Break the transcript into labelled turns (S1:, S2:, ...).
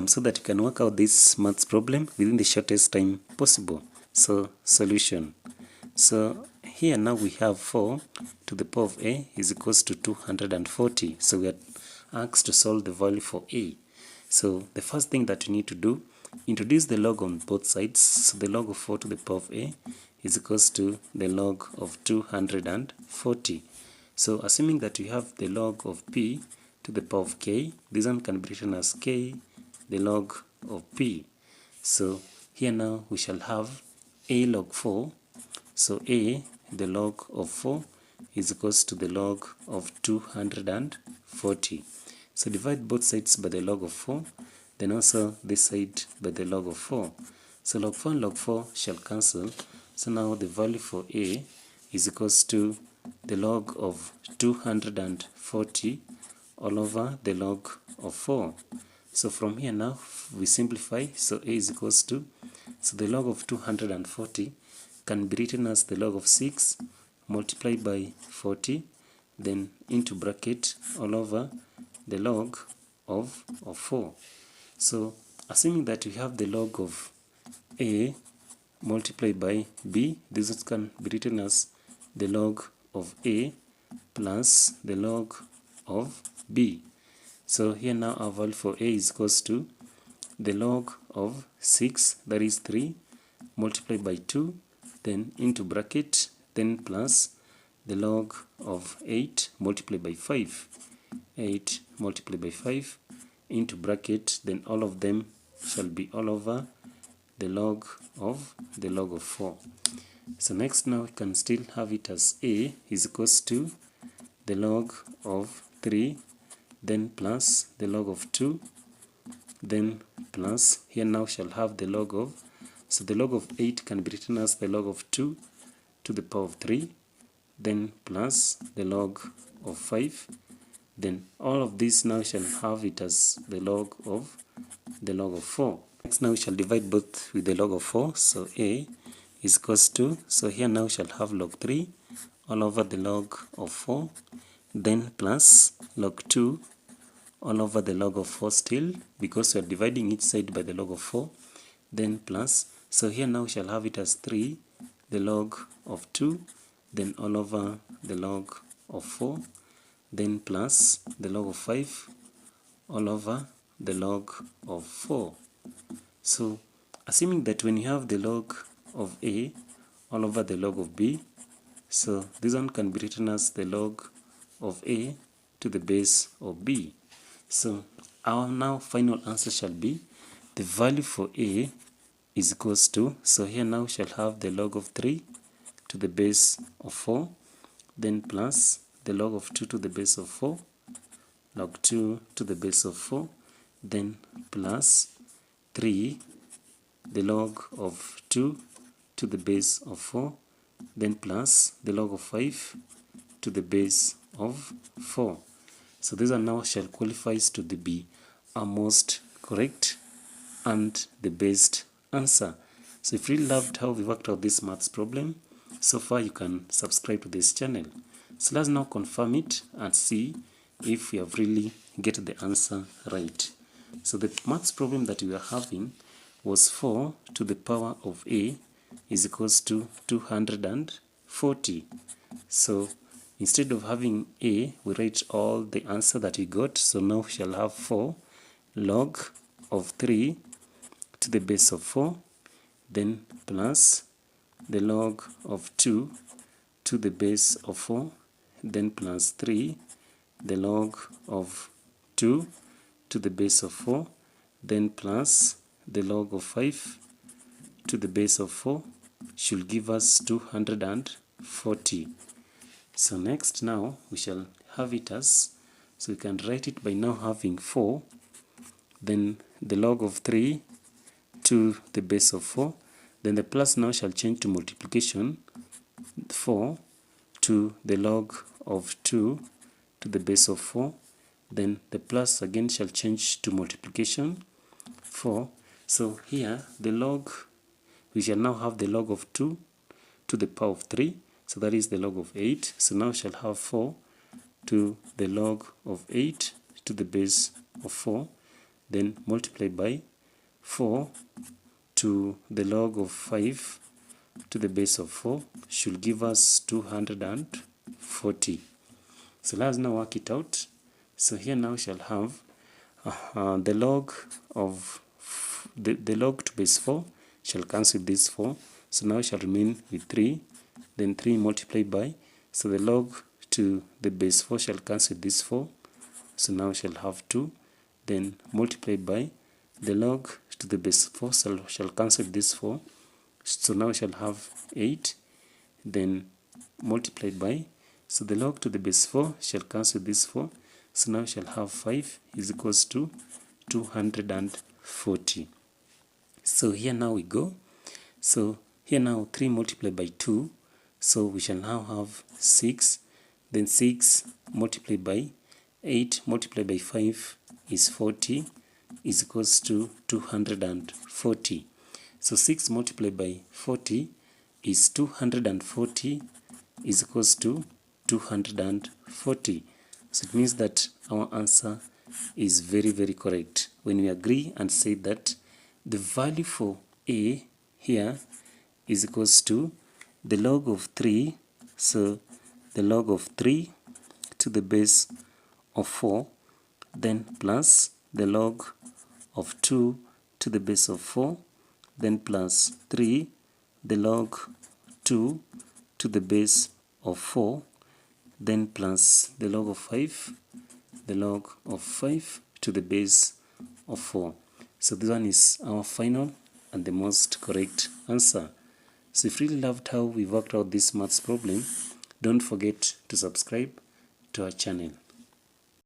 S1: so that you can work out this maths problem within the shortest time possible. So, solution. So, here now we have 4 to the power of a is equals to 240. So, we are asked to solve the value for a. So, the first thing that you need to do, introduce the log on both sides. So, the log of 4 to the power of a is equals to the log of 240. So, assuming that you have the log of p to the power of k, this one can be written as k, the log of p. So, here now we shall have a log 4. So, a, the log of 4, is equals to the log of 240. So, divide both sides by the log of 4, then also this side by the log of 4. So, log 4 and log 4 shall cancel. So, now the value for a is equals to the log of 240 all over the log of 4. So, from here now we simplify. So, a is equals to, so the log of 240 can be written as the log of 6 multiplied by 40, then into bracket all over the log of 4. So, assuming that we have the log of a multiplied by b, this can be written as the log of a plus the log of b. So, here now our value for a is equals to the log of 6, that is 3, multiplied by 2, then into bracket, then plus the log of 8 multiplied by 5. 8 multiplied by 5 into bracket, then all of them shall be all over the log of 4. So next now we can still have it as a is equals to the log of 3, then plus the log of 2, then plus, here now shall have the log of, so the log of 8 can be written as the log of 2 to the power of 3, then plus the log of 5, then all of this now shall have it as the log of 4. Next now we shall divide both with the log of 4, so a is equals to, so here now we shall have log 3 all over the log of 4, then plus log 2 all over the log of 4 still, because we are dividing each side by the log of 4, then plus, so here now we shall have it as 3, the log of 2, then all over the log of 4, then plus the log of 5 all over the log of 4. So, assuming that when you have the log of a all over the log of b, so this one can be written as the log of a to the base of b. So, our now final answer shall be the value for a is equals to, so here now shall have the log of 3 to the base of 4, then plus the log of 2 to the base of 4, log 2 to the base of 4, then plus 3, the log of 2 to the base of 4, then plus the log of 5 to the base of 4. So these are now shall qualifies to be our most correct and the best answer. So if you really loved how we worked out this maths problem, so far you can subscribe to this channel. So let's now confirm it and see if we have really get the answer right. So the maths problem that we are having was 4 to the power of a is equals to 240. So instead of having a, we write all the answer that we got. So now we shall have 4 log of 3 to the base of 4, then plus the log of 2 to the base of 4, then plus 3, the log of 2 to the base of 4, then plus the log of 5 to the base of 4 should give us 240. So next now we shall have it as, so we can write it by now having 4, then the log of 3 to the base of 4, then the plus now shall change to multiplication, 4 to the log of 2 to the base of 4, then the plus again shall change to multiplication, 4. So here the log, we shall now have the log of 2 to the power of 3, so that is the log of 8. So now we shall have 4 to the log of 8 to the base of 4, then multiply by 4 to the log of 5 to the base of 4 should give us 240. So let's now work it out. So here now we shall have the log of the log to base 4 shall cancel this 4. So now we shall remain with 3. Then 3 multiplied by, so the log to the base 4 shall cancel this 4. So now we shall have 2. Then multiplied by the log to the base 4 shall cancel this 4. So now we shall have 8. Then multiplied by, so the log to the base 4 shall cancel this 4. So now we shall have 5 is equals to 240. So here now we go. So here now 3 multiplied by 2. So we shall now have 6. Then 6 multiplied by 8 multiplied by 5 is 40 is equals to 240. So 6 multiplied by 40 is 240 is equals to 240. So it means that our answer is very, very correct when we agree and say that the value for A here is equals to the log of 3. So the log of 3 to the base of 4, then plus the log of 2 to the base of 4, then plus 3 the log 2 to the base of 4, then plus the log of 5 to the base of 4. So this one is our final and the most correct answer. So if you really loved how we worked out this maths problem, don't forget to subscribe to our channel.